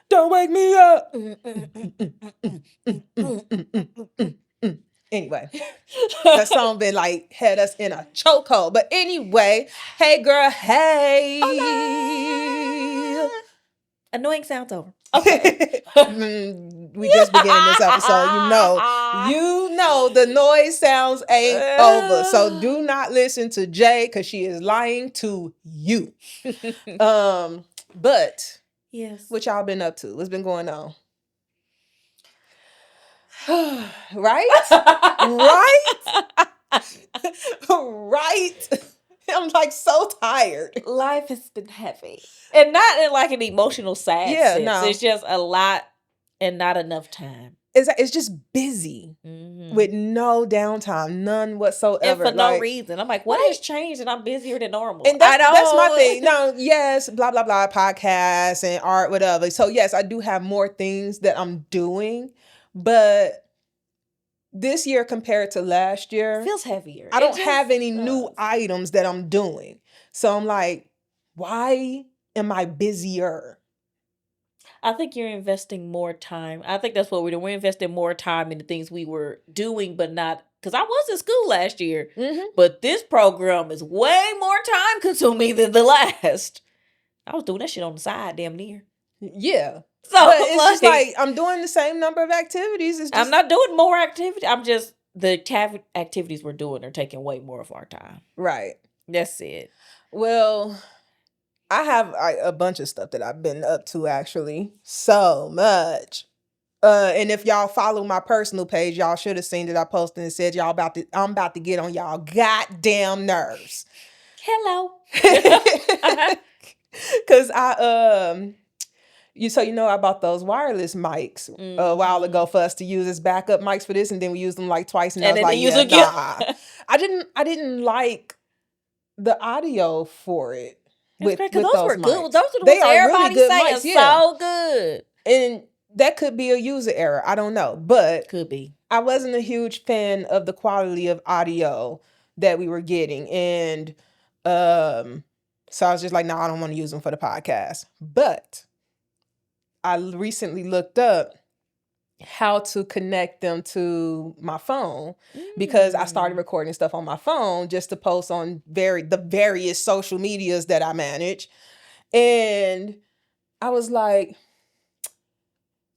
Don't wake me up. Anyway, that song been like had us in a chokehold. But anyway, hey girl, hey. Annoying sounds over. Okay. We just beginning this episode. You know the noise sounds ain't over. So do not listen to Jade because she is lying to you. But yes. What y'all been up to? What's been going on? Right? Right? I'm like so tired. Life has been heavy. And not in like an emotional sad sense. No. It's just a lot and not enough time. It's just busy with no downtime, none whatsoever. And for no reason. I'm like, what has changed and I'm busier than normal? And that's my thing. No, yes, blah, blah, blah, podcasts and art, whatever. So yes, I do have more things that I'm doing, but this year compared to last year, feels heavier. I don't have any new items that I'm doing. So I'm like, why am I busier? I think you're investing more time. I think that's what we're doing. We're investing more time in the things we were doing, but not because I was in school last year. But this program is way more time consuming than the last. I was doing that shit on the side, damn near. Yeah. So but it's just like I'm doing the same number of activities. It's just, I'm not doing more activity. I'm just the activities we're doing are taking way more of our time. Right. That's it. Well, I have a bunch of stuff that I've been up to actually. So much. And if y'all follow my personal page, y'all should have seen that I posted and said I'm about to get on y'all goddamn nerves. Hello. Cause you know I bought those wireless mics a while ago for us to use as backup mics for this, and then we used them like twice, and I was like, yeah, nah. I didn't like the audio for it. With those were mics. good. Those are the ones everybody really saying mics, so good. And that could be a user error. I don't know, but could be. I wasn't a huge fan of the quality of audio that we were getting, and so I was just like, no, I don't want to use them for the podcast. But I recently looked up how to connect them to my phone because I started recording stuff on my phone just to post on the various social medias that I manage. And I was like,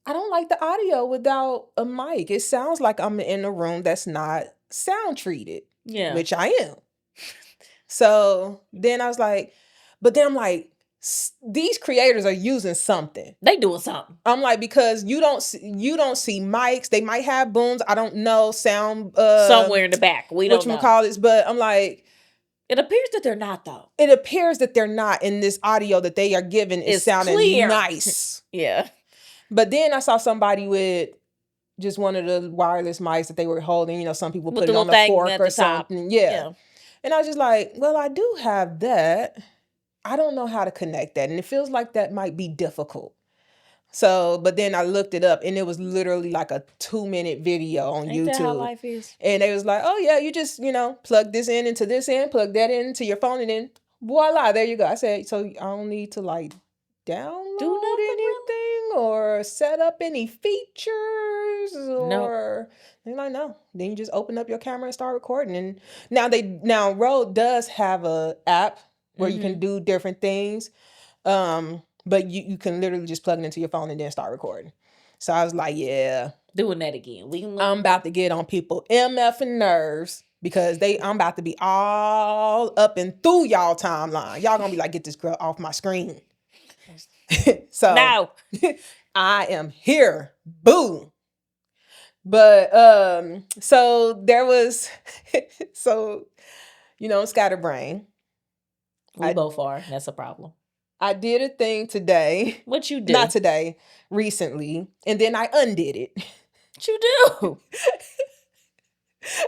I don't like the audio without a mic. It sounds like I'm in a room that's not sound treated. Yeah. Which I am. So then I was like, but then I'm like, these creators are using something. They doing something. I'm like, because you don't see mics. They might have booms. I don't know. Sound somewhere in the back. We don't know. But I'm like, it appears that they're not though. It appears that they're not. In this audio that they are giving is sounding clear. Nice. Yeah. But then I saw somebody with just one of the wireless mics that they were holding. You know, some people put it on a fork or something. Yeah. And I was just like, well, I do have that. I don't know how to connect that. And it feels like that might be difficult. So, but then I looked it up and it was literally like a 2-minute video on YouTube. That how life is? And they was like, oh yeah, you just, plug this in into this end, plug that into your phone, and then voila, there you go. I said, so I don't need to like download anything or set up any features or they're like, no. Then you just open up your camera and start recording. And now Rode does have a app where you can do different things. But you can literally just plug it into your phone and then start recording. So I was like, yeah. Doing that again. I'm about to get on people MF and nerves because I'm about to be all up and through y'all timeline. Y'all gonna be like, get this girl off my screen. So now I am here. Boo. But so there was scatterbrain. We both are. That's a problem. I did a thing today. What you did? Not today, recently. And then I undid it. What you do?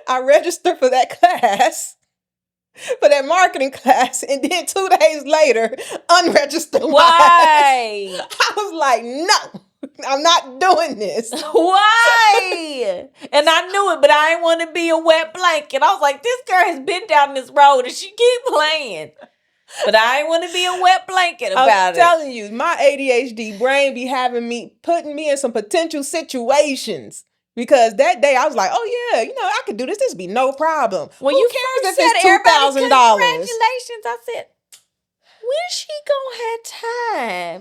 I registered for that class, for that marketing class, and then 2 days later, unregistered. Why? I was like, no, I'm not doing this. Why? And I knew it, but I didn't want to be a wet blanket. I was like, this girl has been down this road and she keep playing. But I ain't want to be a wet blanket about I'm telling you, my ADHD brain be putting me in some potential situations. Because that day I was like, oh yeah, I could do this. This would be no problem. When Who you cares first if it's said everybody $2,000? congratulations, I said, when she gonna have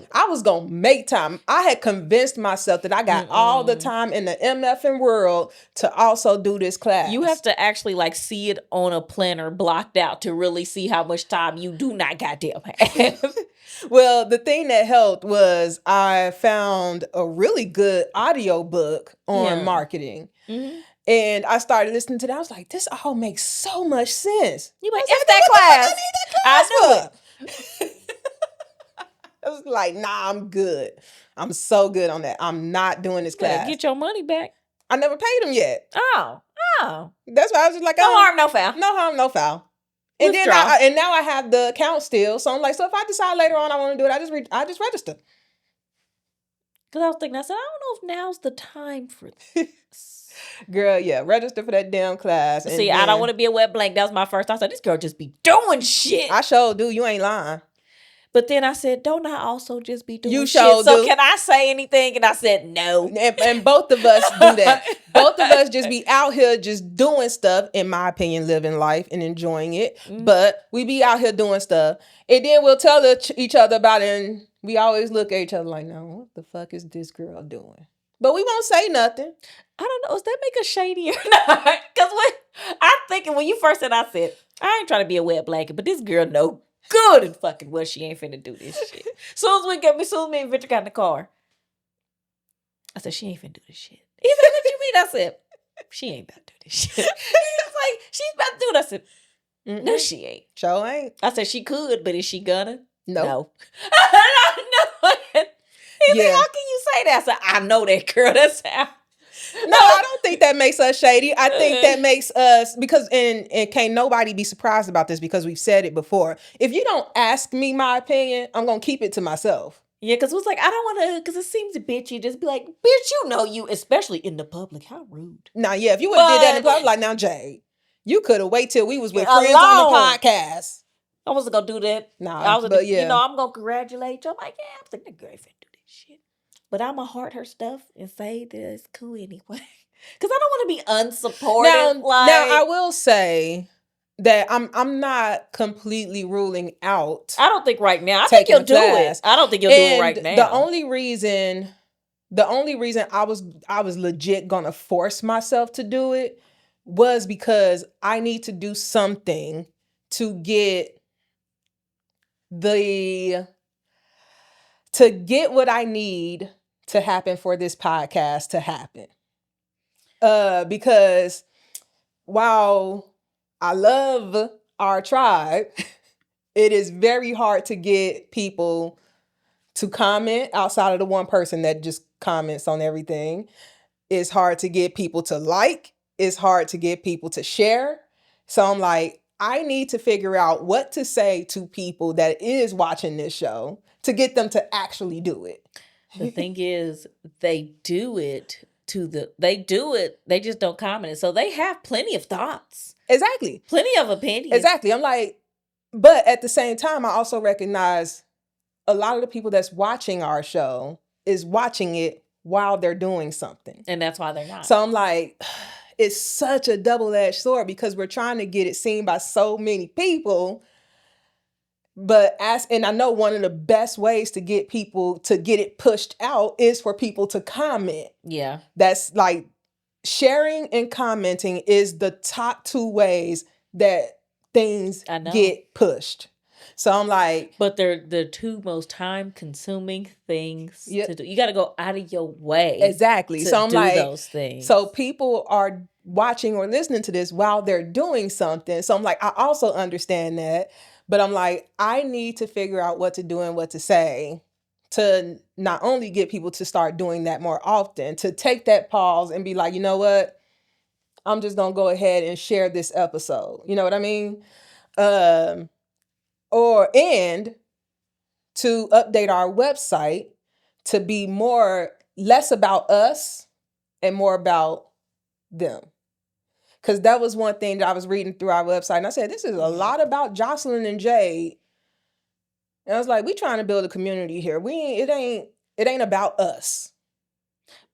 time? I was gonna make time. I had convinced myself that I got all the time in the MFing world to also do this class. You have to actually like see it on a planner blocked out to really see how much time you do not goddamn have. Well, the thing that helped was I found a really good audio book on marketing. Mm-hmm. And I started listening to that. I was like, this all makes so much sense. You like, it's that class. I knew it. I was like, nah, I'm good. I'm so good on that. I'm not doing this class. Get your money back. I never paid them yet. Oh. That's why I was just like, no harm, no foul. No harm, no foul. And then now I have the account still. So I'm like, so if I decide later on I want to do it, I just register. Because I was thinking, I said, I don't know if now's the time for this. Girl, yeah, register for that damn class. See, I don't want to be a wet blank. That was my first. I said, this girl just be doing shit. I sure do. You ain't lying. But then I said, don't I also just be doing shit? So can I say anything? And I said, no. And both of us do that. Both of us just be out here just doing stuff, in my opinion, living life and enjoying it. Mm-hmm. But we be out here doing stuff. And then we'll tell each other about it. And we always look at each other like, no, what the fuck is this girl doing? But we won't say nothing. I don't know. Does that make us shady or not? Because I'm thinking when you first said, I said, I ain't trying to be a wet blanket, but this girl know good and fucking well she ain't finna do this shit. Soon as me and Victor got in the car, I said, she ain't finna do this shit. He said, what you mean? I said, she ain't about to do this shit. He was like, she's about to do it. I said, no, she ain't. Sure ain't. I said, she could, but is she gonna? No. No. He said, how can you say that? I said, I know that girl. That's how. No, I don't think that makes us shady. I think that makes us, because, and can't nobody be surprised about this because we've said it before. If you don't ask me my opinion, I'm going to keep it to myself. Yeah, because it was like, I don't want to, because it seems bitchy. Just be like, bitch, you, especially in the public. How rude. Now, yeah, if you would have did that in the public, like, now, Jade, you could have waited till we was with friends on the podcast. I wasn't going to do that. Nah, I was but yeah. I'm going to congratulate you. I'm like, yeah, I'm like, that girl ain't finna do this shit. But I'm going to heart her stuff and say that it's cool anyway. Because I don't want to be unsupportive. Now, I will say that I'm not completely ruling out. I don't think right now. I think you'll do it. I don't think you'll do it right now. The only reason I was legit gonna force myself to do it was because I need to do something to get what I need to happen for this podcast to happen. Because while I love our tribe, it is very hard to get people to comment outside of the one person that just comments on everything. It's hard to get people to like. It's hard to get people to share. So I'm like, I need to figure out what to say to people that is watching this show to get them to actually do it. The thing is, they do it. They just don't comment it. So they have plenty of thoughts. Exactly. Plenty of opinions. Exactly. I'm like, but at the same time, I also recognize a lot of the people that's watching our show is watching it while they're doing something. And that's why they're not. So I'm like, it's such a double-edged sword because we're trying to get it seen by so many people. And I know one of the best ways to get people to get it pushed out is for people to comment. Yeah. That's like sharing and commenting is the top two ways that things get pushed. So I'm like, but they're the two most time-consuming things to do. You got to go out of your way, exactly. So I'm like, those things. So people are watching or listening to this while they're doing something. So I'm like, I also understand that, but I'm like, I need to figure out what to do and what to say to not only get people to start doing that more often, to take that pause and be like, you know what, I'm just gonna go ahead and share this episode. You know what I mean? And to update our website to be less about us and more about them. Because that was one thing that I was reading through our website. And I said, this is a lot about Jocelyn and Jade And I was like, we trying to build a community here. It ain't about us.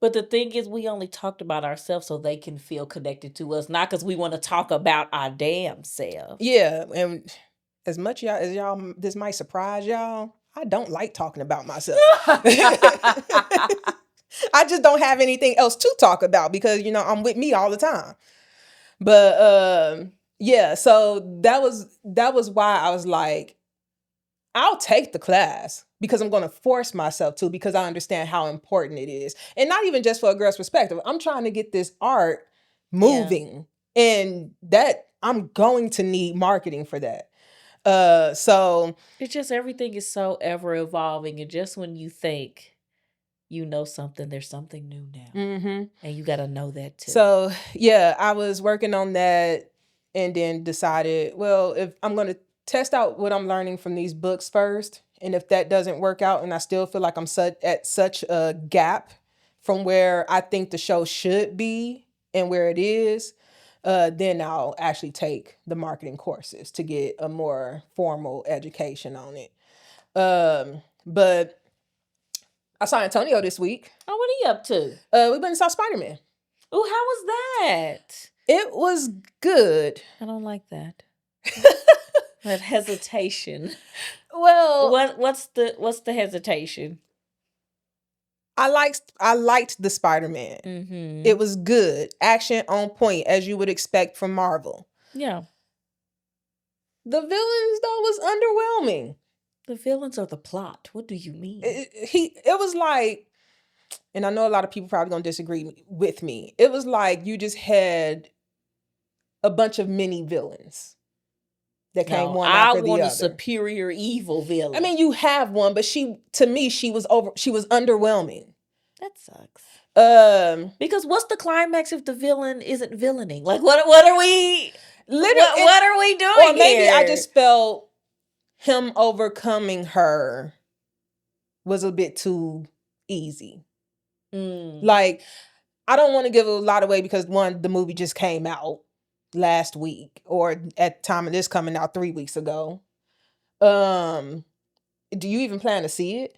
But the thing is, we only talked about ourselves so they can feel connected to us, not because we want to talk about our damn selves. Yeah, and as much as y'all, this might surprise y'all, I don't like talking about myself. I just don't have anything else to talk about because, I'm with me all the time. But yeah, so that was why I was like, I'll take the class because I'm going to force myself to, because I understand how important it is. And not even just for a girl's perspective. I'm trying to get this art moving, and that I'm going to need marketing for that. So it's just, everything is so ever evolving. And just when you think you know something, there's something new now. Mm-hmm. And you got to know that too. So yeah, I was working on that and then decided, well, if I'm going to test out what I'm learning from these books first, and if that doesn't work out and I still feel like I'm at such a gap from where I think the show should be and where it is, then I'll actually take the marketing courses to get a more formal education on it. But I saw Antonio this week. Oh, what are you up to? We went and saw Spider-Man. Oh, how was that? It was good. I don't like that. That hesitation. Well, what's the hesitation? I liked the Spider-Man. Mm-hmm. It was good. Action on point, as you would expect from Marvel. Yeah. The villains, though, was underwhelming. The villains are the plot. What do you mean? It was like, and I know a lot of people probably gonna disagree with me. It was like you just had a bunch of mini villains that came one after the other. I want a superior evil villain. I mean, you have one, but she was underwhelming. That sucks. Because what's the climax if the villain isn't villaining? Like, what are we? Literally, what are we doing? Or maybe here? I just felt him overcoming her was a bit too easy. Like, I don't want to give a lot away because one, the movie just came out last week, or at the time of this coming out 3 weeks ago. Do you even plan to see it?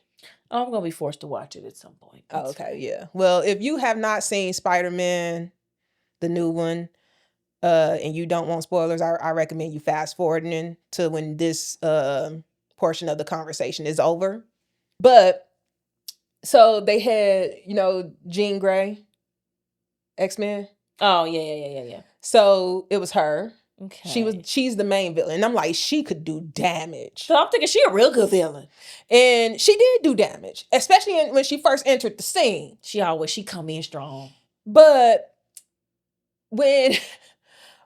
I'm gonna be forced to watch it at some point. Oh, okay, yeah. Well, if you have not seen Spider-Man, the new one, and you don't want spoilers, I recommend you fast forwarding to when this portion of the conversation is over. But so they had, Jean Grey, X-Men. Oh yeah. So it was her. Okay. She's the main villain. And I'm like, she could do damage. So I'm thinking she a real good villain. And she did do damage, especially when she first entered the scene. She come in strong. But when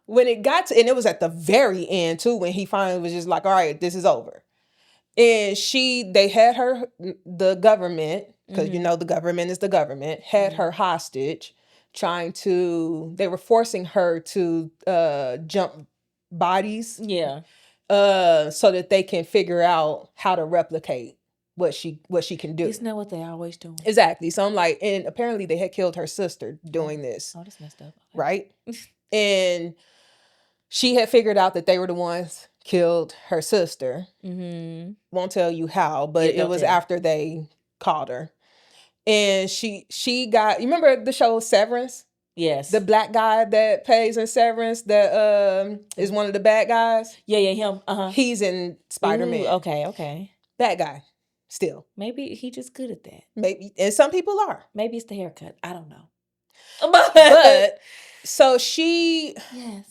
it got to, and it was at the very end too, when he finally was just like, all right, this is over. And they had her, the government, because the government is the government, had her hostage, they were forcing her to jump bodies. Yeah. So that they can figure out how to replicate what she can do. Isn't that what they always do? Exactly. So I'm like, and apparently they had killed her sister doing this. Oh, that's messed up. Okay. Right? And she had figured out that they were the ones killed her sister. Mm-hmm. Won't tell you how, but it was after they caught her. And she got, you remember the show Severance? Yes. The black guy that plays in Severance that is one of the bad guys? Yeah, him. Uh-huh. He's in Spider-Man. Ooh, okay. Bad guy. Still. Maybe he just good at that. Maybe. And some people are. Maybe it's the haircut. I don't know. But so she...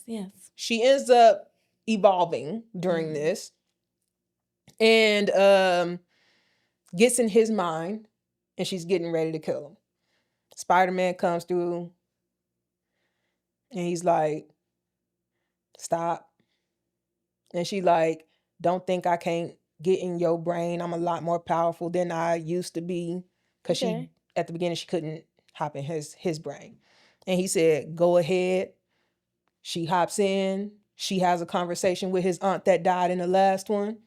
Yes. She ends up evolving during this. And gets in his mind. And she's getting ready to kill him. Spider-Man comes through. And he's like, stop. And she like, don't think I can't get in your brain. I'm a lot more powerful than I used to be. Because she, at the beginning, she couldn't hop in his brain. And he said, go ahead. She hops in. She has a conversation with his aunt that died in the last one.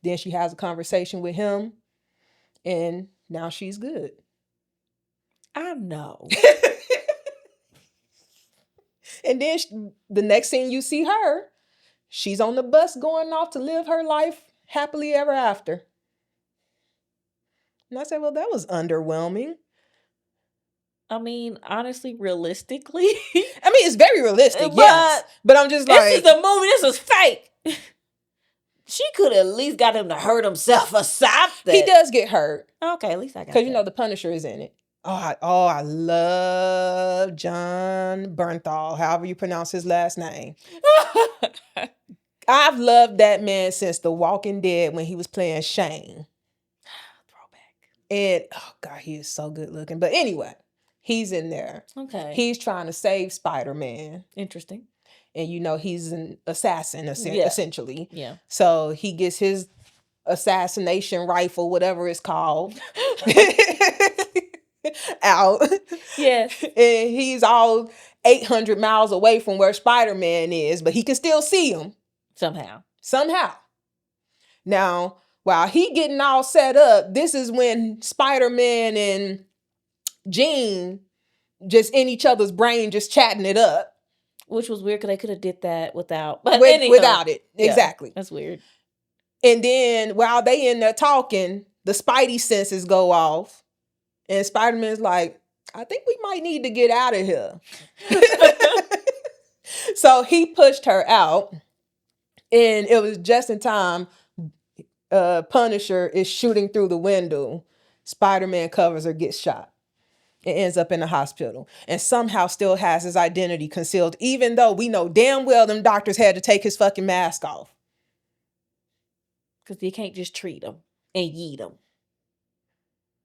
Then she has a conversation with him. And now she's good. I know. And then the next scene you see her, she's on the bus going off to live her life happily ever after. And I said, well, that was underwhelming. I mean, honestly, realistically. I mean, it's very realistic, yes. But I'm just like... This is the movie. This is fake. She could at least got him to hurt himself or something. He does get hurt. Okay, at least I got that. Because, you know, the Punisher is in it. I love John Bernthal, however you pronounce his last name. I've loved that man since The Walking Dead when he was playing Shane. Throwback. And, oh, God, he is so good looking. But anyway, he's in there. Okay. He's trying to save Spider-Man. Interesting. And, you know, he's an assassin, essentially. Yeah. So he gets his assassination rifle, whatever it's called, out. Yes. And he's all 800 miles away from where Spider-Man is, but he can still see him. Somehow. Now, while he getting all set up, this is when Spider-Man and Jean just in each other's brain, just chatting it up. Which was weird because they could have did that without. But without it. Yeah, exactly. That's weird. And then while they in there talking, the Spidey senses go off. And Spider-Man's like, I think we might need to get out of here. So he pushed her out. And it was just in time. Punisher is shooting through the window. Spider-Man covers her, gets shot. And ends up in the hospital. And somehow still has his identity concealed. Even though we know damn well them doctors had to take his fucking mask off. Because you can't just treat him and yeet him.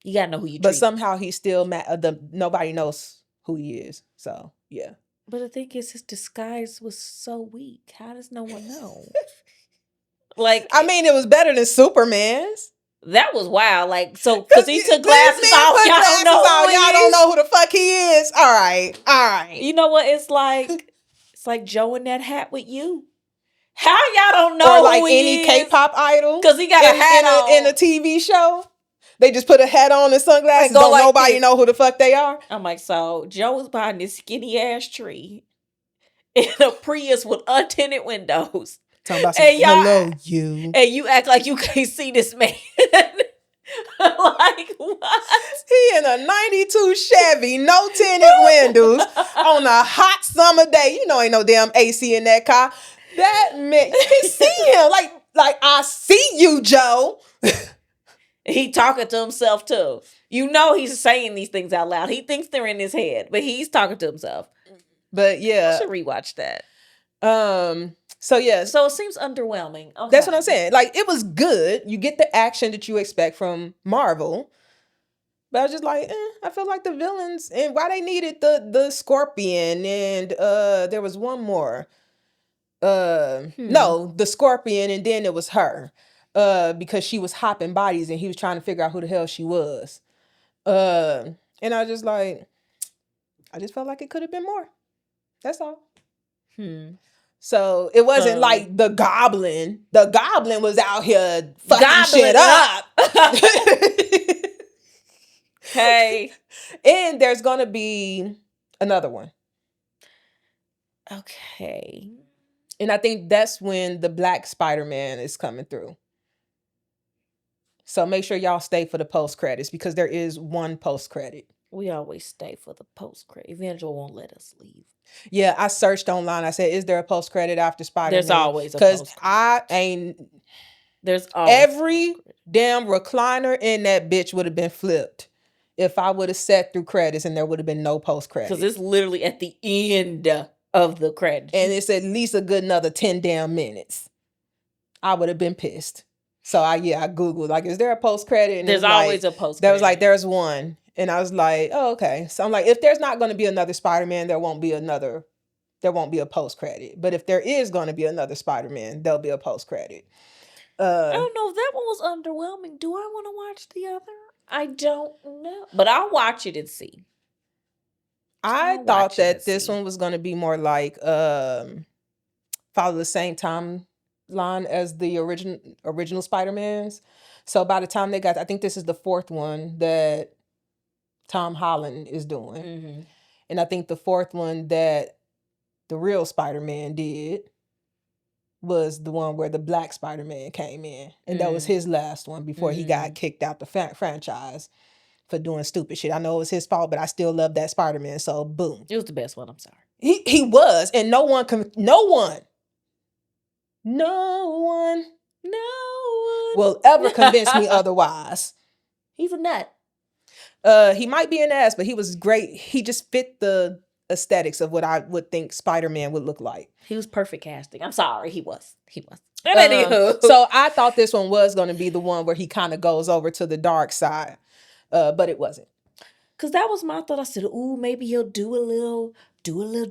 You gotta know who you treat. But somehow he's still nobody knows who he is. So, yeah. But the thing is, his disguise was so weak. How does no one know? Like, I mean, it was better than Superman's. That was wild. Like, so, because he took glasses off, y'all don't know who the fuck he is. All right. You know what? It's like Joe in that hat with you. How y'all don't know or like who he any is? K-pop idol? Because he got a hat on. In a TV show. They just put a hat on and sunglasses. Don't like nobody this. Know who the fuck they are. I'm like, so Joe was behind this skinny ass tree in a Prius with untinted windows. Talking about some, hello, you. And you act like you can't see this man. Like, what? He in a 92 Chevy, no tinted windows, on a hot summer day. You know ain't no damn AC in that car. That man, you can see him. Like I see you, Joe. He talking to himself too. You know he's saying these things out loud. He thinks they're in his head, but he's talking to himself. But yeah. I should rewatch that. So yeah. So it seems underwhelming. Okay. That's what I'm saying. Like, it was good. You get the action that you expect from Marvel. But I was just like, I feel like the villains, and why they needed the Scorpion, and there was one more. No, the Scorpion, and then it was her. Because she was hopping bodies and he was trying to figure out who the hell she was. And I was just like, I just felt like it could have been more. That's all. So it wasn't like the Goblin. The Goblin was out here fucking shit up. Hey. And there's going to be another one. Okay. And I think that's when the Black Spider-Man is coming through. So make sure y'all stay for the post credits because there is one post credit. We always stay for the post credit. Evangel won't let us leave. Yeah, I searched online. I said, "Is there a post credit after Spider-Man?" There's always a post credit. Because There's always every damn recliner in that bitch would have been flipped if I would have sat through credits and there would have been no post credit. Because it's literally at the end of the credits, and it's at least a good another 10 damn minutes. I would have been pissed. So I Googled, like, is there a post credit? And there's always a post credit. There was like, there's one. And I was like, oh, okay. So I'm like, if there's not going to be another Spider-Man, there won't be a post credit. But if there is going to be another Spider-Man, there'll be a post credit. I don't know if that one was underwhelming. Do I want to watch the other? I don't know. But I'll watch it and see. I thought that this one was going to be more like follow the same timeline as the original Spider-Mans. So by the time they got, I think this is the fourth one that Tom Holland is doing. Mm-hmm. And I think the fourth one that the real Spider-Man did. was the one where the Black Spider-Man came in. And that was his last one before he got kicked out the franchise for doing stupid shit. I know it was his fault, but I still love that Spider-Man. So boom. It was the best one. I'm sorry. He was. And no one will ever convince me otherwise. He's a nut. He might be an ass, but he was great. He just fit the aesthetics of what I would think Spider-Man would look like. He was perfect casting. I'm sorry, he was. So I thought this one was going to be the one where he kind of goes over to the dark side, but it wasn't. Cause that was my thought. I said, "Ooh, maybe he'll do a little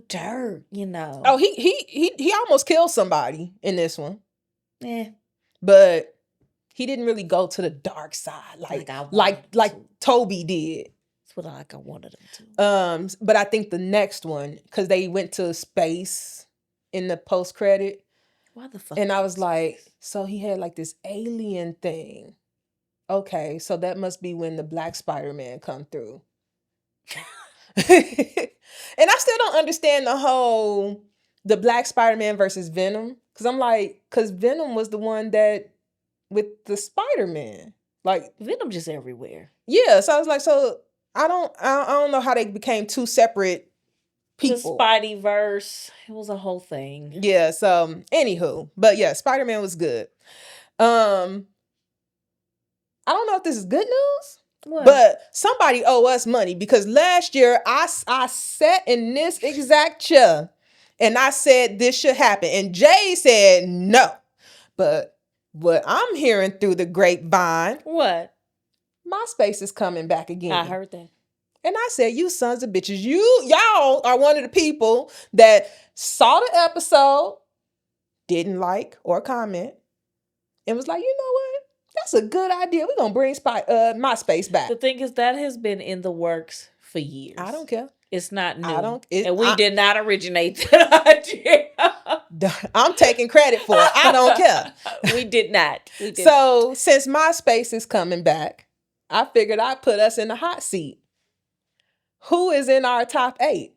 dirt," you know. Oh, he almost killed somebody in this one. Yeah, but he didn't really go to the dark side like Toby did. That's what I wanted him to. But I think the next one, because they went to space in the post credit. Why the fuck? And I was like, so he had like this alien thing. Okay, so that must be when the Black Spider-Man come through. And I still don't understand the Black Spider-Man versus Venom. Because I'm like, because Venom was the one that with the Spider-Man. Like Venom just everywhere. Yeah, so I was like, so I don't know how they became two separate people. The Spideyverse, it was a whole thing. Yeah, so anywho. But yeah, Spider-Man was good. I don't know if this is good news. What? But somebody owe us money because last year I sat in this exact chair and I said this should happen. And Jade said no. But what I'm hearing through the grapevine. What? MySpace is coming back again. I heard that. And I said, you sons of bitches, y'all are one of the people that saw the episode, didn't like or comment, and was like, you know what? That's a good idea. We're going to bring MySpace back. The thing is, that has been in the works for years. I don't care. It's not new. We did not originate that idea. I'm taking credit for it. I don't care. We did not. So, since MySpace is coming back, I figured I'd put us in the hot seat. Who is in our top 8?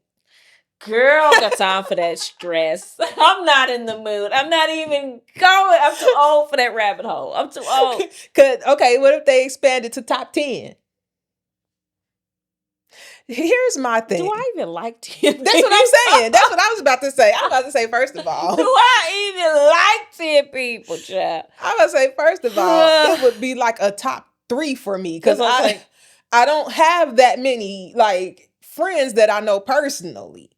Girl, got time for that stress. I'm not in the mood. I'm not even going. I'm too old for that rabbit hole. I'm too old. Okay, what if they expanded to top 10? Here's my thing. Do I even like 10 people? That's what I'm saying. That's what I was about to say. I was about to say, first of all. Do I even like 10 people, child? I was about to say, first of all, it would be like a top 3 for me. Because I don't have that many, like, friends that I know personally.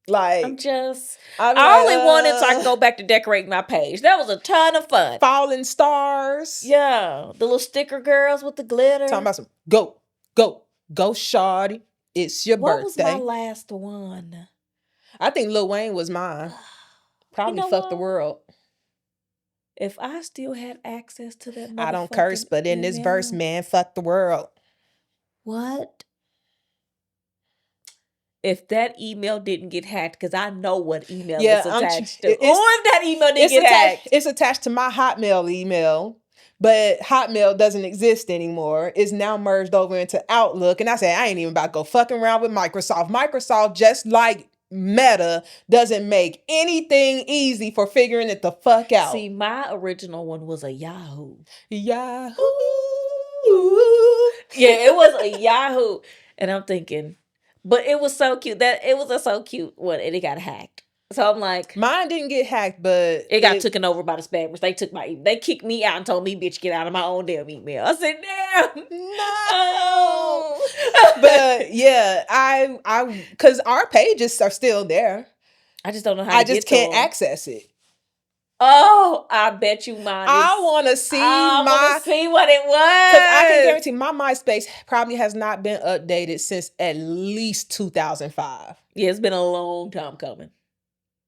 Like, I only wanted so I can go back to decorate my page. That was a ton of fun. Falling stars. Yeah. The little sticker girls with the glitter. Talking about some go shawty. It's your birthday. What was my last one? I think Lil Wayne was mine. Probably Fuck the World. If I still had access to that, I don't curse, but in this verse, man, fuck the world. What? If that email didn't get hacked, because I know what email it's attached to. Or if that email didn't get hacked. It's attached to my Hotmail email, but Hotmail doesn't exist anymore. It's now merged over into Outlook. And I said, I ain't even about to go fucking around with Microsoft. Microsoft, just like Meta, doesn't make anything easy for figuring it the fuck out. See, my original one was a Yahoo. Yahoo. Yeah, it was a Yahoo. And I'm thinking... But it was so cute. It was a so cute one, and it got hacked. So I'm like, mine didn't get hacked, but it got taken over by the spammers. They took my email. They kicked me out and told me, "Bitch, get out of my own damn email." I said, "Damn, no." But yeah, I, because our pages are still there. I just don't know how. I just can't access it. Oh, I bet you mine. I want to see see what it was. Because I can guarantee my MySpace probably has not been updated since at least 2005. Yeah, it's been a long time coming.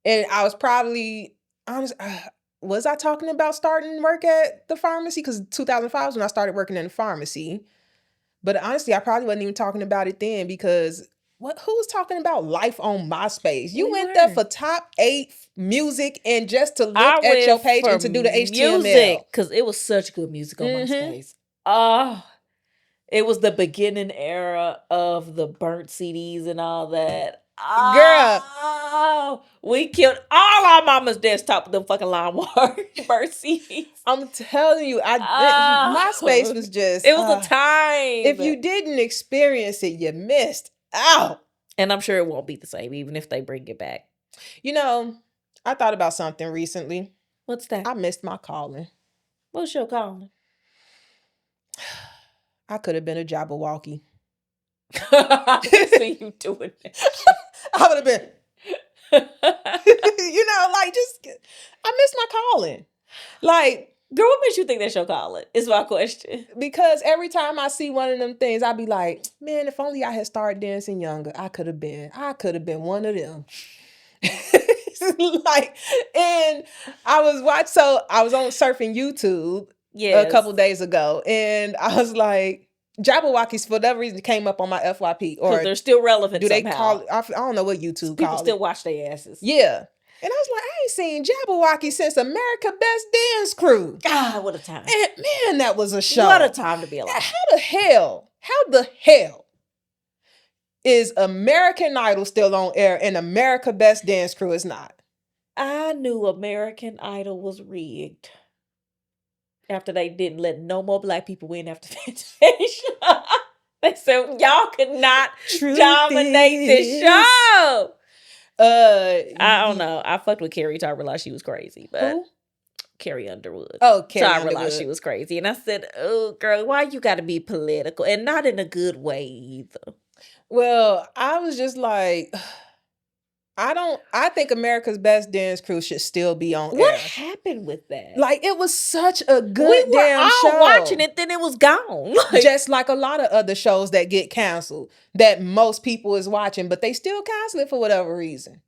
And I was probably honest. Was I talking about starting work at the pharmacy? Because 2005 is when I started working in the pharmacy. But honestly, I probably wasn't even talking about it then because who was talking about life on MySpace? You went there for top 8 music and just to look at your page and to do the HTML. Because it was such good music on MySpace. Oh, it was the beginning era of the burnt CDs and all that. Girl, Oh, we killed all our mama's desktop with them fucking lawnmower Mercies. I'm telling you, MySpace was just. It was a time. If you didn't experience it, you missed out. And I'm sure it won't be the same, even if they bring it back. You know, I thought about something recently. What's that? I missed my calling. What's your calling? I could have been a Jabbawockee. I see you doing that. I would have been. You know, like, just, I missed my calling. Like, girl, what makes you think that's your calling? Is my question. Because every time I see one of them things, I be like, man, if only I had started dancing younger, I could have been one of them. Like, and I was on surfing YouTube a couple days ago, and I was like, Jabbawockes for whatever reason came up on my FYP, or they're still relevant. Do somehow. They call it? I don't know what YouTube People calls still it. watch their asses. Yeah, and I was like, I ain't seen Jabbawockee since America Best Dance Crew. God, what a time! And man, that was a show. What a time to be alive. How the hell is American Idol still on air and America Best Dance Crew is not? I knew American Idol was rigged after they didn't let no more black people win after Fantasia. They said y'all could not dominate this show. I don't know. I fucked with Carrie till I realized she was crazy. But who? Carrie Underwood. Oh, Carrie Underwood. I realized she was crazy. And I said, oh, girl, why you got to be political? And not in a good way either. Well, I was just like, I think America's Best Dance Crew should still be on air. What happened with that? Like, it was such a good damn show. We were all watching it, then it was gone. Just like a lot of other shows that get canceled that most people is watching, but they still cancel it for whatever reason.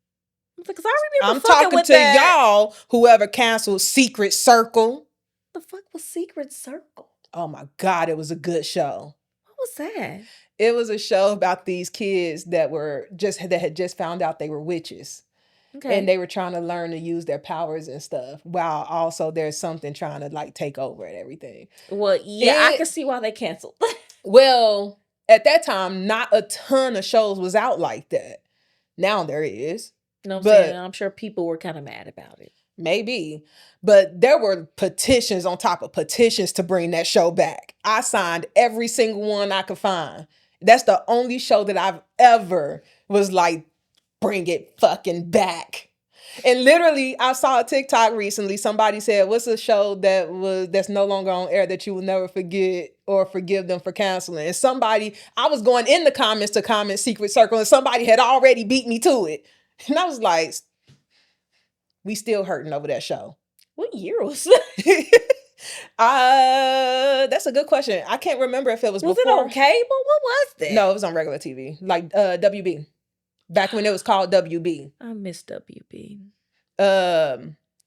Because I remember I'm talking to y'all, whoever canceled Secret Circle. The fuck was Secret Circle? Oh my God, it was a good show. What was that? It was a show about these kids that had just found out they were witches. Okay. And they were trying to learn to use their powers and stuff, while also there's something trying to like take over and everything. Well, yeah, I can see why they canceled. Well, at that time, not a ton of shows was out like that. Now there is. No, I'm sure people were kind of mad about it. Maybe. But there were petitions on top of petitions to bring that show back. I signed every single one I could find. That's the only show that I've ever was like, bring it fucking back. And literally, I saw a TikTok recently. Somebody said, what's a show that's no longer on air that you will never forget or forgive them for canceling? And I was going in the comments to comment Secret Circle, and somebody had already beat me to it. And I was like, we still hurting over that show. What year was that? That's a good question. I can't remember if it was before. Was it on cable? What was that? No, it was on regular TV, like WB. Back when it was called WB. I miss WB.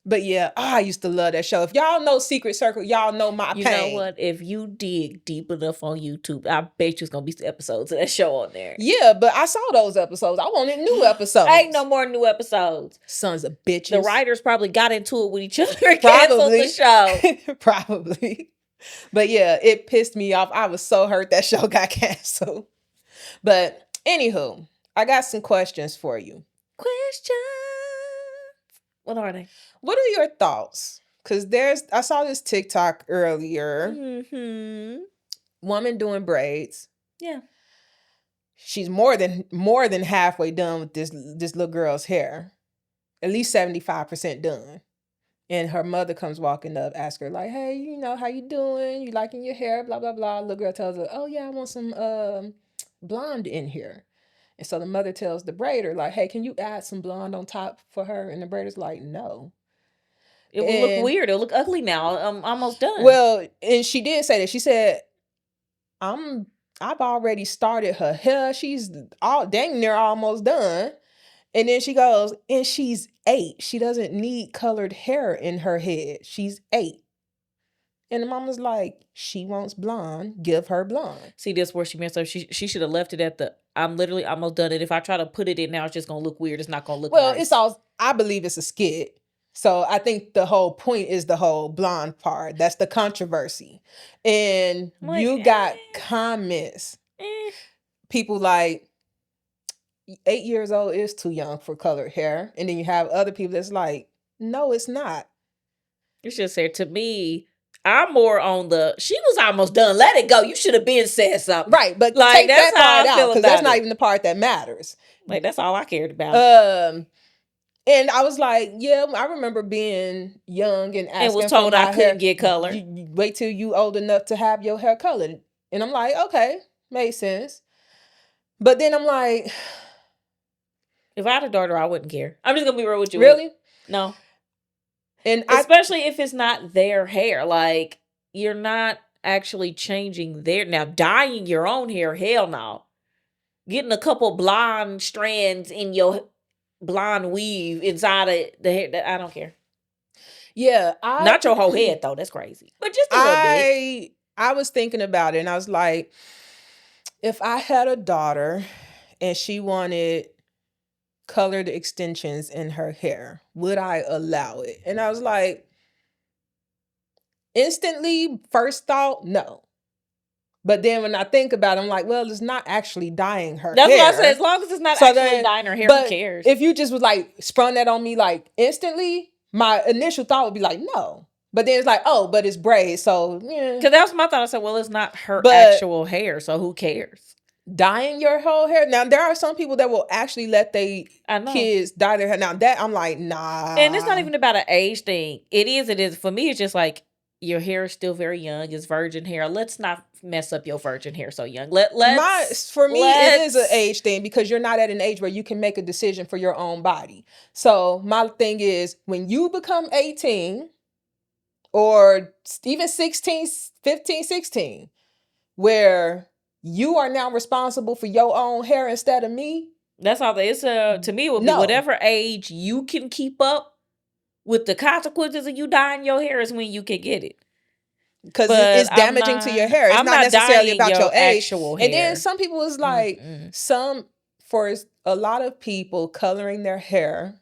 But yeah, I used to love that show. If y'all know Secret Circle, y'all know my pain. You know what? If you dig deep enough on YouTube, I bet you it's gonna be episodes of that show on there. Yeah, but I saw those episodes. I wanted new episodes. Ain't no more new episodes. Sons of bitches. The writers probably got into it with each other and canceled the show. Probably. But yeah, it pissed me off. I was so hurt that show got canceled. But anywho, I got some questions for you. Questions. What are they? What are your thoughts? Because I saw this TikTok earlier. Mm-hmm. Woman doing braids. Yeah. She's more than halfway done with this little girl's hair. At least 75% done. And her mother comes walking up, ask her like, hey, you know, how you doing? You liking your hair? Blah, blah, blah. Little girl tells her, oh yeah, I want some blonde in here. And so the mother tells the braider, like, hey, can you add some blonde on top for her? And the braider's like, no. It will look weird. It'll look ugly now. I'm almost done. Well, and she did say that. She said, I've already started her hair. She's dang near almost done. And then she goes, and she's 8. She doesn't need colored hair in her head. She's 8. And the mama's like, she wants blonde. Give her blonde. See, that's where she messed up. She should have left it at the, I'm literally almost done. And if I try to put it in now, it's just going to look weird. It's not going to look nice. I believe it's a skit. So I think the whole point is the whole blonde part. That's the controversy. And you got comments. People like, 8 years old is too young for colored hair. And then you have other people that's like, no, it's not. You should say, to me, I'm more on the, she was almost done. Let it go. You should have been said something. Right, but like, take that's that part how I out, feel because about that's not it. even the part that matters. Like, that's all I cared about. And I was like, yeah, I remember being young and asking and was told for my I couldn't hair. get color. You wait till you old enough to have your hair colored. And I'm like, okay, makes sense. But then I'm like, if I had a daughter, I wouldn't care. I'm just gonna be real with you. Really? No. And especially if it's not their hair. Like, you're not actually changing their, now dyeing your own hair, hell no. Getting a couple blonde strands in your blonde weave inside of the hair, I don't care. Yeah, not your whole head though. That's crazy. But just a little bit. I was thinking about it, and I was like, if I had a daughter and she wanted colored extensions in her hair, would I allow it? And I was like, instantly, first thought, no. But then when I think about it, I'm like, well, it's not actually dyeing her hair. That's what I said. As long as it's not actually dyeing her hair, who cares? If you just was like sprung that on me like instantly, my initial thought would be like, no. But then it's like, oh, but it's braids, so yeah. Because that was my thought. I said, well, it's not her actual hair, so who cares? Dyeing your whole hair. Now, there are some people that will actually let their kids dye their hair. Now, that I'm like, nah. And it's not even about an age thing. It is. For me, it's just like, your hair is still very young. It's virgin hair. Let's not mess up your virgin hair so young. For me, it is an age thing, because you're not at an age where you can make a decision for your own body. So my thing is, when you become 18 or even 16, 15, 16, where you are now responsible for your own hair instead of me. That's all. To me, it would be whatever age you can keep up with the consequences of you dyeing your hair is when you can get it. Because it's damaging to your hair. It's not necessarily about your age. Actual hair. And then some people is like, for a lot of people, coloring their hair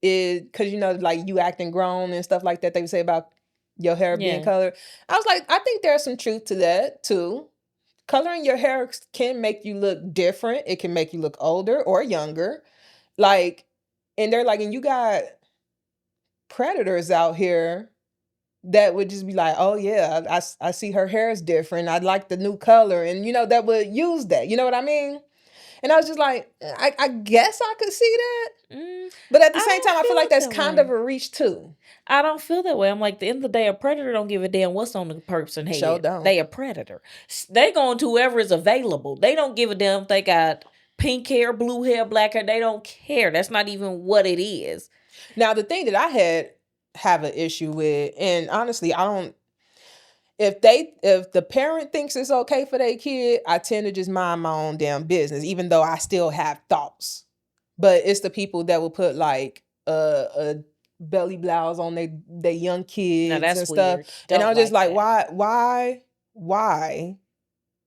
is, because, like, you acting grown and stuff like that, they would say about your hair being colored. I was like, I think there's some truth to that too. Coloring your hair can make you look different. It can make you look older or younger. Like, and they're like, and you got predators out here that would just be like, oh yeah, I see her hair is different. I'd like the new color. And, that would use that. You know what I mean? And I was just like, I guess I could see that. But at the same time, I feel like that's kind of a reach too. I don't feel that way. I'm like, at the end of the day, a predator don't give a damn what's on the person's head. Sure don't. They a predator. They going to whoever is available. They don't give a damn if they got pink hair, blue hair, black hair. They don't care. That's not even what it is. Now, the thing that I have an issue with, and honestly, I don't, if the parent thinks it's okay for their kid, I tend to just mind my own damn business, even though I still have thoughts. But it's the people that will put like a belly blouse on their young kids and stuff. And I'm just like, why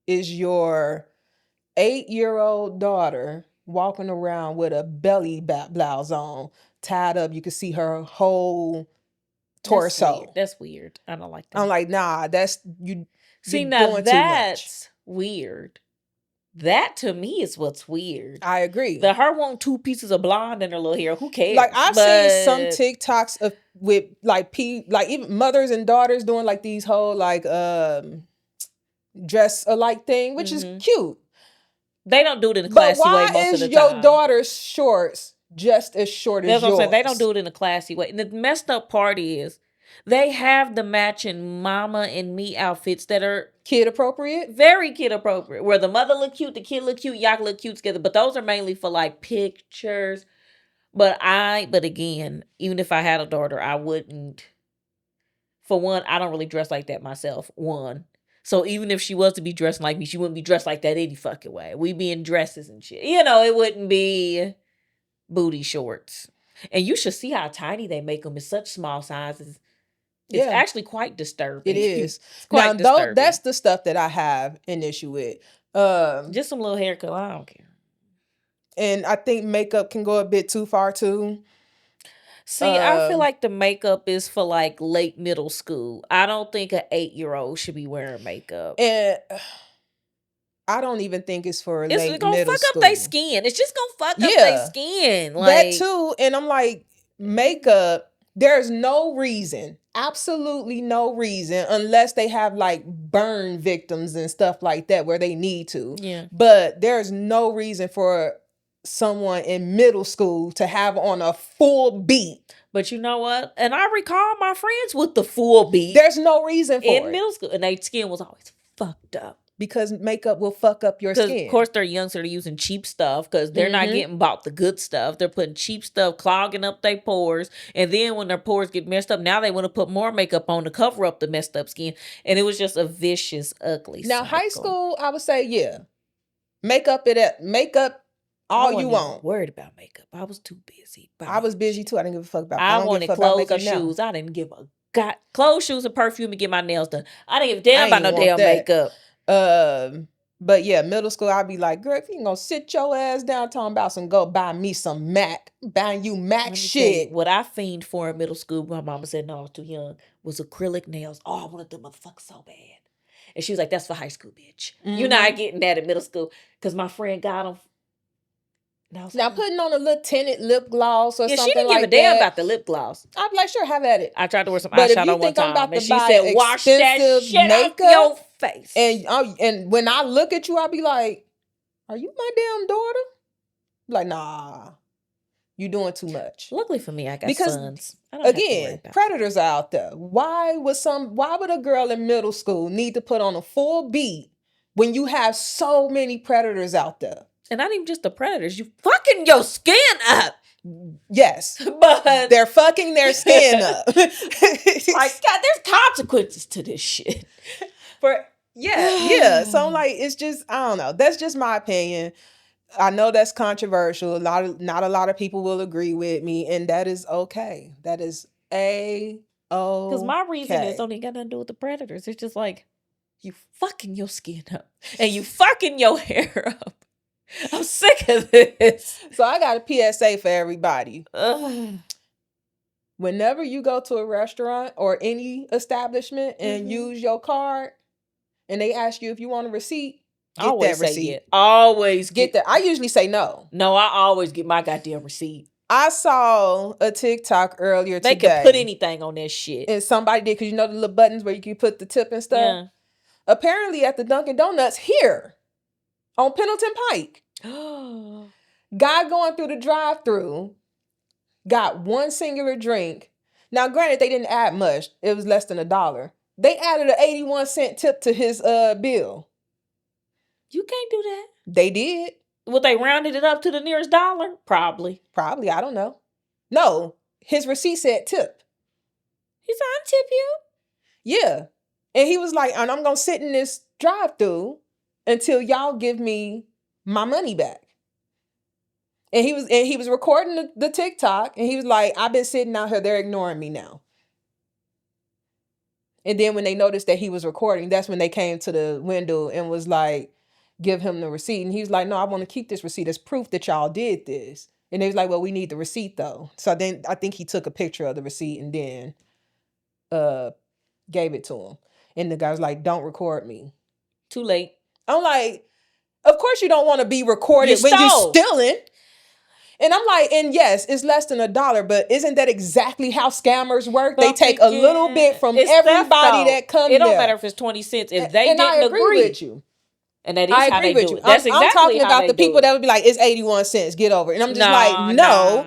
is your 8-year-old daughter walking around with a belly blouse on, tied up? You can see her whole torso. That's weird. I don't like that. I'm like, nah, that's you. See, now that's weird. That to me is what's weird. I agree. Her want 2 pieces of blonde in her little hair. Who cares? Like, I've seen some TikToks with like even mothers and daughters doing like these whole like dress alike thing, which is cute. They don't do it in a classy way most of the time. But why is your daughter's shorts just as short as yours? That's what I'm saying. They don't do it in a classy way. And the messed up part is, they have the matching mama and me outfits that are kid appropriate. Very kid appropriate. Where the mother look cute, the kid look cute, y'all look cute together. But those are mainly for like pictures. But again, even if I had a daughter, I wouldn't. For one, I don't really dress like that myself. One. So even if she was to be dressed like me, she wouldn't be dressed like that any fucking way. We be in dresses and shit. It wouldn't be booty shorts. And you should see how tiny they make them in such small sizes. It's actually quite disturbing. It is. Quite disturbing. That's the stuff that I have an issue with. Just some little haircut. I don't care. And I think makeup can go a bit too far too. See, I feel like the makeup is for like late middle school. I don't think an 8-year-old should be wearing makeup. And I don't even think it's for It's late gonna middle fuck school. up their skin. It's just gonna fuck up their skin. Like, that too. And I'm like, makeup, there's no reason, absolutely no reason, unless they have like burn victims and stuff like that where they need to. Yeah. But there's no reason for someone in middle school to have on a full beat. But you know what? And I recall my friends with the full beat. There's no reason for in it. middle school, and their skin was always fucked up. Because makeup will fuck up your skin. Of course, they're young, so they're using cheap stuff because they're not getting bought the good stuff. They're putting cheap stuff, clogging up their pores. And then when their pores get messed up, now they want to put more makeup on to cover up the messed up skin. And it was just a vicious, ugly cycle. High school, I would say, yeah. Makeup all you want. Worried about makeup. I was too busy. I was busy too. I didn't give a fuck about I wanted clothes and shoes. I didn't give a clothes, shoes, and perfume and get my nails done. I didn't give a damn about no damn makeup. But yeah, middle school, I'd be like, girl, if you ain't gonna sit your ass down talking about some, go buy me some MAC. Buying you MAC shit. What I fiend for in middle school, my mama said no, I was too young, was acrylic nails. Oh, I wanted them motherfuckers so bad. And she was like, that's for high school, bitch. You're not getting that in middle school. Because my friend got them. Now putting on a little tinted lip gloss or something like that. She didn't give a damn about the lip gloss. I'd be like, sure, have at it. I tried to wear some eyeshadow one time, and she said, wash that shit makeup off your face. And when I look at you, I'll be like, are you my damn daughter? Like, nah, you doing too much. Luckily for me, I got sons. Again, predators are out there. Why would a girl in middle school need to put on a full beat when you have so many predators out there? And not even just the predators, you fucking your skin up. Yes, but they're fucking their skin up. Like, God, there's consequences to this shit. Yeah. So I'm like, it's just, I don't know. That's just my opinion. I know that's controversial. Not a lot of people will agree with me, and that is okay. That is because my reason is don't even got nothing to do with the predators. It's just like you fucking your skin up and you fucking your hair up. I'm sick of this. So I got a PSA for everybody. Whenever you go to a restaurant or any establishment and use your card and they ask you if you want a receipt, get that receipt. Always get that. I usually say no. No, I always get my goddamn receipt. I saw a TikTok earlier today. They could put anything on that shit. And somebody did, because you know the little buttons where you can put the tip and stuff? Yeah. Apparently at the Dunkin' Donuts here on Pendleton Pike, guy going through the drive-thru got one singular drink. Now, granted, they didn't add much. It was less than $1. They added an 81-cent tip to his bill. You can't do that. They did. Would they rounded it up to the nearest dollar? Probably. I don't know. No, his receipt said tip. He said, I'll tip you. Yeah. And he was like, and I'm going to sit in this drive-thru until y'all give me my money back. And he was recording the TikTok, and he was like, I've been sitting out here, they're ignoring me now. And then when they noticed that he was recording, that's when they came to the window and was like, give him the receipt. And he was like, no, I want to keep this receipt as proof that y'all did this. And they was like, well, we need the receipt though. So then I think he took a picture of the receipt and then gave it to him. And the guy was like, don't record me. Too late. I'm like, of course you don't want to be recorded when you're stealing. And I'm like, and yes, it's less than $1, but isn't that exactly how scammers work? They take a little bit from everybody that comes there. It don't matter if it's 20 cents. If they didn't agree with you. And that is how they do it. That's exactly I'm talking about the people that would be like, it's 81 cents, get over it. And I'm just like, no.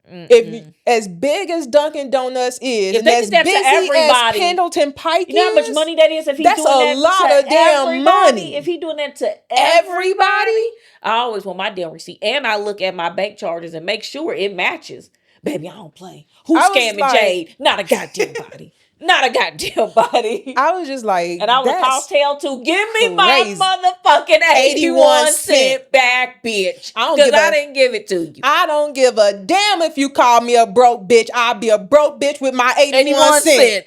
If as big as Dunkin' Donuts is, and as busy as Pendleton Pike is, you know how much money that is if he's doing that a lot of damn money. If he's doing that to everybody, I always want my damn receipt. And I look at my bank charges and make sure it matches. Baby, I don't play. Who's scamming Jade? Not a goddamn body. Not a goddamn body. I was just like, and I was toss tail too. Give me my motherfucking 81-cent back, bitch. Because I didn't give it to you. I don't give a damn if you call me a broke bitch. I'll be a broke bitch with my 81 cent.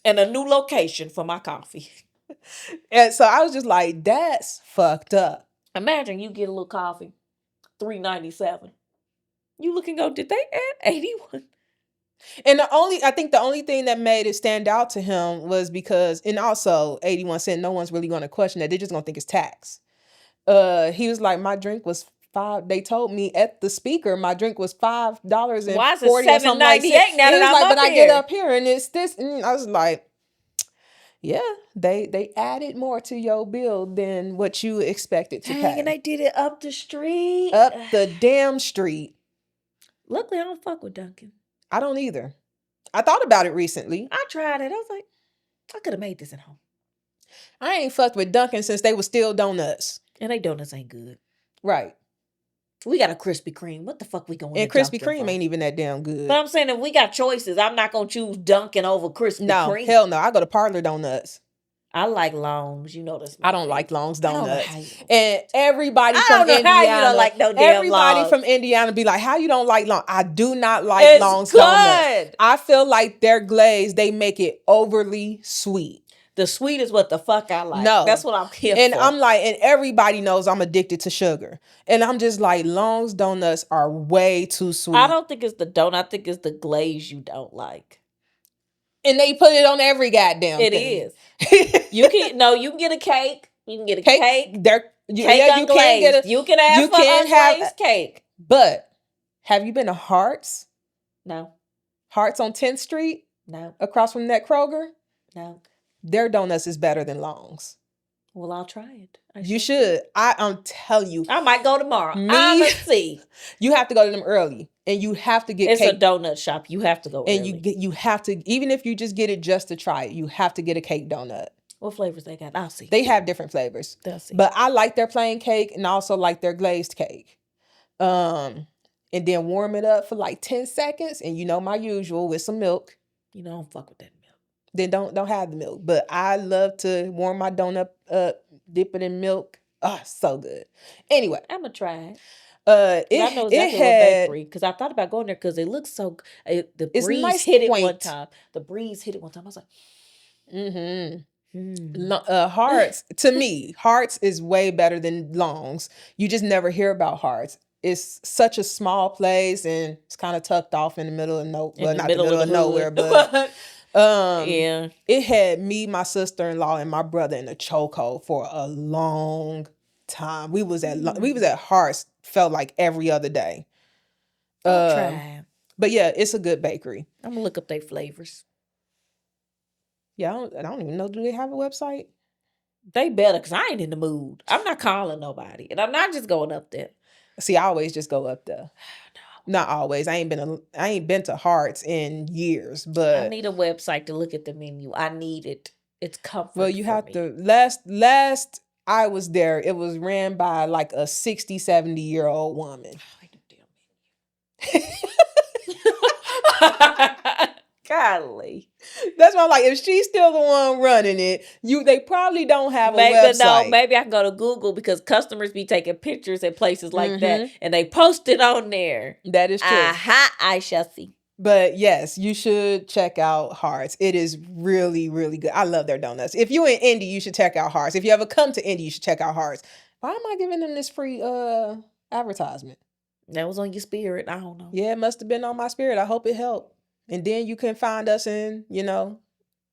And a new location for my coffee. And so I was just like, that's fucked up. Imagine you get a little coffee, $3.97. You look and go, did they add 81? And I think the only thing that made it stand out to him was because, and also 81 cents, no one's really going to question that. They're just going to think it's tax. he was like, my drink was $5. They told me at the speaker my drink was $5 and Why is it $40 or something like $7.98 now he that was I'm like, up but I here? get up here and it's this. And I was like, yeah, they added more to your bill than what you expected to pay. And they did it up the street. Up the damn street. Luckily, I don't fuck with Dunkin'. I don't either. I thought about it recently. I tried it. I was like, I could have made this at home. I ain't fucked with Dunkin' since they were still donuts. And they donuts ain't good. Right. We got a Krispy Kreme. What the fuck we going to And Krispy Kreme ain't even that damn good. But I'm saying if we got choices, I'm not going to choose Dunkin' over Krispy Kreme. No, hell no. I go to Parlor Donuts. I like Longs. You know this. I don't like Longs Donuts. And everybody from Indiana. How you don't like no damn everybody Longs. From Indiana be like, how you don't like Longs? I do not like Longs Donuts. I feel like their glaze, they make it overly sweet. The sweet is what the fuck I like. No. That's what I'm here and for. I'm like, and everybody knows I'm addicted to sugar. And I'm just like, Longs Donuts are way too sweet. I don't think it's the donut. I think it's the glaze you don't like. And they put it on every goddamn thing. It is. You can get a cake. You can get a cake. You can have unglazed cake. But have you been to Hart's? No. Hart's on 10th Street? No. Across from that Kroger? No. Their donuts is better than Longs. Well, I'll try it. You should. I'm telling you. I might go tomorrow. I'm going to see. You have to go to them early. And you have to get It's cake. a donut shop. You have to go and early. you have to, even if you just get it just to try it, you have to get a cake donut. What flavors they got? I'll see. They have different flavors. They'll see. But I like their plain cake and I also like their glazed cake. And then warm it up for like 10 seconds. And you know my usual with some milk. You know I don't fuck with that milk. Then don't have the milk. But I love to warm my donut up, dip it in milk. Oh, so good. Anyway. I'm going to try it. I know exactly what bakery because I thought about going there because it looks so. The breeze nice hit point. it one time. The breeze hit it one time. I was like, Hart's to me, Hart's is way better than Longs. You just never hear about Hart's. It's such a small place and it's kind of tucked off in the middle of nowhere, but yeah, it had me, my sister-in-law, and my brother in a chokehold for a long time. We was at Hart's. Felt like every other day. I'll try. But yeah, it's a good bakery. I'm gonna look up their flavors. Yeah, I don't even know. Do they have a website? They better, because I ain't in the mood. I'm not calling nobody, and I'm not just going up there. See, I always just go up there. No. Not always. I ain't been to Hart's in years, but I need a website to look at the menu. I need it. It's comfort. Well, you have to last I was there, it was ran by like a 60, 70-year-old woman. Golly. That's why I'm like, if she's still the one running it, they probably don't have a website. Maybe I can go to Google because customers be taking pictures at places like that and they post it on there. That is true. Aha, I shall see. But yes, you should check out Hart's. It is really, really good. I love their donuts. If you're in Indy, you should check out Hart's. If you ever come to Indy, you should check out Hart's. Why am I giving them this free advertisement? That was on your spirit. I don't know. Yeah, it must have been on my spirit. I hope it helped. And then you can find us and,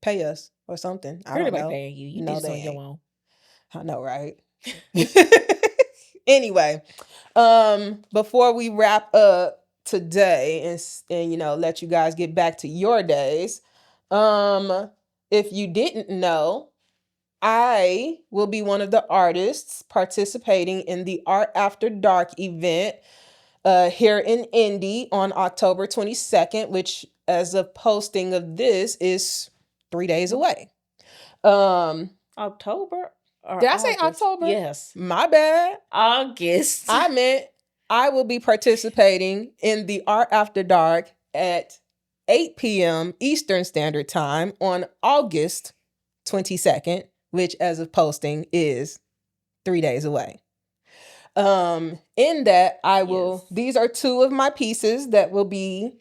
pay us or something. I don't know. Paying you. You did this on your own. I know, right? Anyway, before we wrap up today and let you guys get back to your days, if you didn't know, I will be one of the artists participating in the Art After Dark event here in Indy on October 22nd, which as of posting of this is 3 days away. October? Did I say October? Yes. My bad. August. I meant I will be participating in the Art After Dark at 8 p.m. Eastern Standard Time on August 22nd, which as of posting is 3 days away. In that I will, these are two of my pieces that will be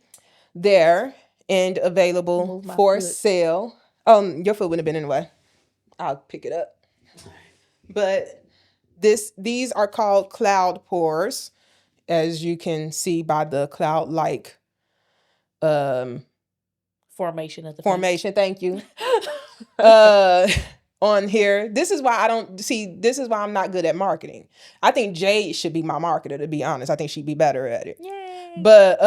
there and available for sale. Your foot wouldn't have been in the way. I'll pick it up. But these are called cloud pours, as you can see by the cloud-like formation of the formation. face. Thank you. on here. This is why this is why I'm not good at marketing. I think Jade should be my marketer, to be honest. I think she'd be better at it. Yay. But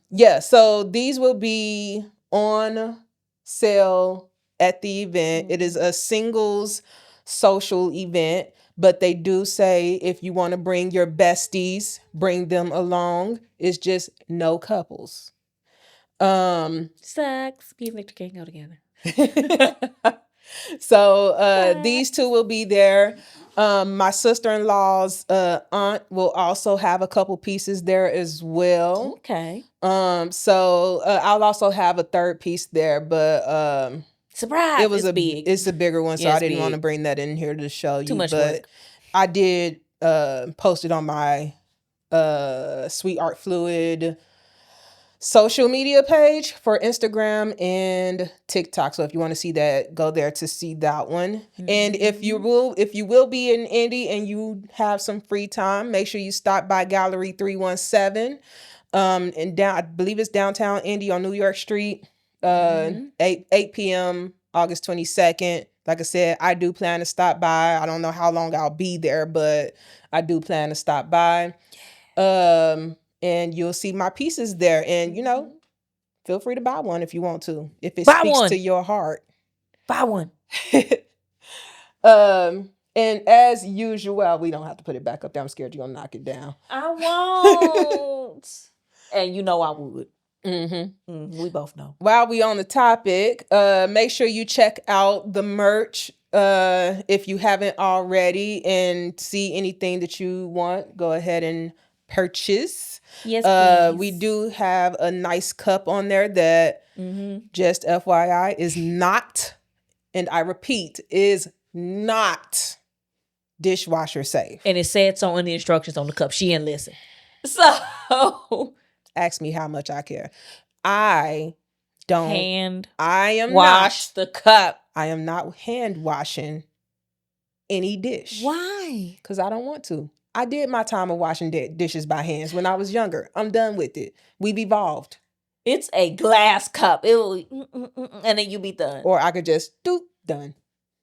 yeah, so these will be on sale at the event. It is a singles social event, but they do say if you want to bring your besties, bring them along. It's just no couples. Sucks. Me and Victor can't go together. So these two will be there. My sister-in-law's aunt will also have a couple pieces there as well. Okay. So I'll also have a third piece there, but surprise! It was big. It's a bigger one, so I didn't want to bring that in here to show you. Too much but work. I did post it on my Sweet Art Fluid social media page for Instagram and TikTok. So if you want to see that, go there to see that one. And if you will be in Indy and you have some free time, make sure you stop by Gallery 317. And I believe it's downtown Indy on New York Street. 8 p.m. August 22nd. Like I said, I do plan to stop by. I don't know how long I'll be there, but I do plan to stop by. And you'll see my pieces there. And, feel free to buy one if you want to. If it speaks to your heart. Buy one. And as usual, we don't have to put it back up there. I'm scared you're going to knock it down. I won't. And you know I would. We both know. While we on the topic, make sure you check out the merch if you haven't already, and see anything that you want. Go ahead and purchase. Yes, please. We do have a nice cup on there that just FYI is not, and I repeat, is not dishwasher safe. And it said so in the instructions on the cup. She didn't listen. So ask me how much I care. I am wash the cup. I am not hand washing any dish. Why? Because I don't want to. I did my time of washing dishes by hands when I was younger. I'm done with it. We've evolved. It's a glass cup. It will, and then you be done. Or I could just done.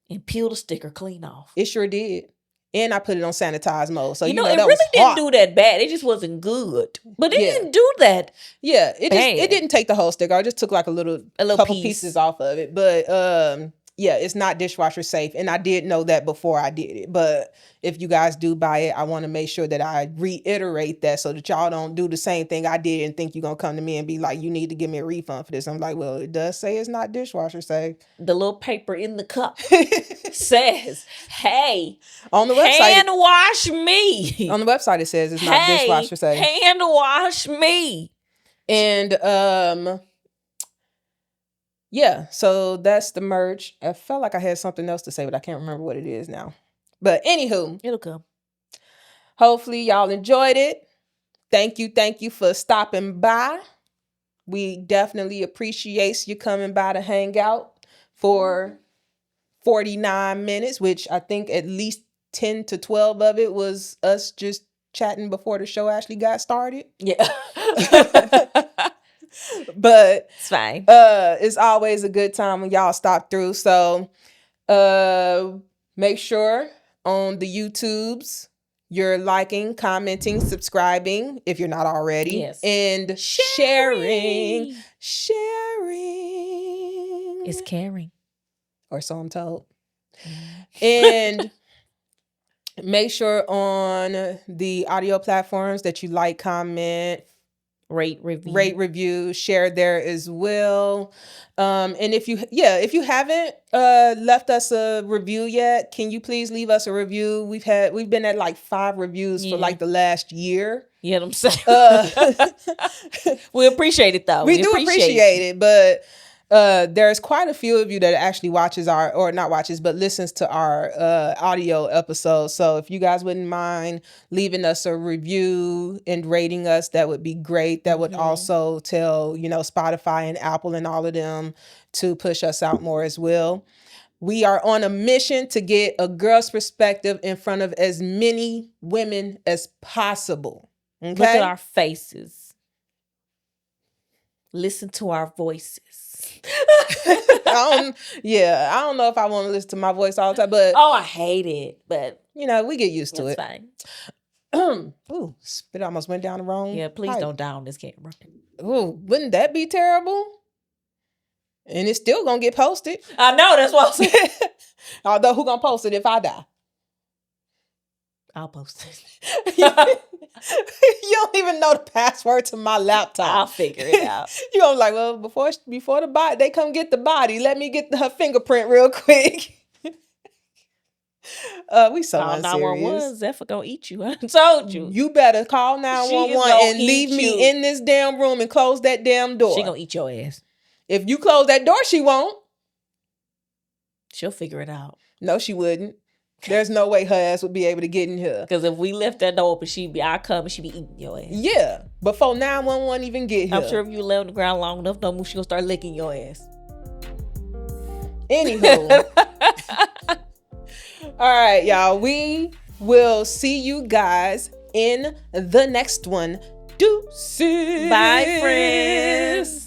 And peel the sticker clean off. It sure did. And I put it on sanitized mode. So, it that really didn't do that bad. It just wasn't good. But it didn't do that. Yeah. It didn't take the whole sticker. I just took like a couple pieces off of it. But yeah, it's not dishwasher safe. And I did know that before I did it. But if you guys do buy it, I want to make sure that I reiterate that so that y'all don't do the same thing I did and think you're going to come to me and be like, you need to give me a refund for this. I'm like, well, it does say it's not dishwasher safe. The little paper in the cup says, hey, on the website, hand wash me. On the website, it says it's not dishwasher safe. Hand wash me. And yeah, so that's the merch. I felt like I had something else to say, but I can't remember what it is now. But anywho, it'll come. Hopefully y'all enjoyed it. Thank you for stopping by. We definitely appreciate you coming by to hang out for 49 minutes, which I think at least 10 to 12 of it was us just chatting before the show actually got started. Yeah. But it's fine. It's always a good time when y'all stop through. So make sure on the YouTubes you're liking, commenting, subscribing if you're not already. Yes. And sharing. It's caring. Or so I'm told. And make sure on the audio platforms that you like, comment, rate, review, share there as well. And if you haven't left us a review yet, can you please leave us a review? We've been at like 5 reviews for like the last year. You know what I'm saying? We appreciate it though. We do appreciate it, but there's quite a few of you that actually listens to our audio episodes. So if you guys wouldn't mind leaving us a review and rating us, that would be great. That would also tell, Spotify and Apple and all of them to push us out more as well. We are on a mission to get a girl's perspective in front of as many women as possible. Okay? Look at our faces. Listen to our voices. I don't know if I want to listen to my voice all the time, but I hate it. But we get used to it. Fine. Ooh, spit almost went down the wrong. Yeah, please don't die on this camera. Ooh, wouldn't that be terrible? And it's still gonna get posted. I know, that's what I'm saying. Although, who gonna post it if I die? I'll post it. You don't even know the password to my laptop. I'll figure it out. You gonna like, well, before the body, they come get the body. Let me get her fingerprint real quick. We so unserious. 911, Zephyr gonna eat you. I told you. You better call 911 and leave me in this damn room and close that damn door. She gonna eat your ass. If you close that door, she won't. She'll figure it out. No, she wouldn't. There's no way her ass would be able to get in here. Because if we left that door open, I come and she be eating your ass. Yeah. Before 911 even get here. I'm sure if you lay on the ground long enough, no move, she gonna start licking your ass. Anywho. All right, y'all. We will see you guys in the next one. Deuces. Bye, friends.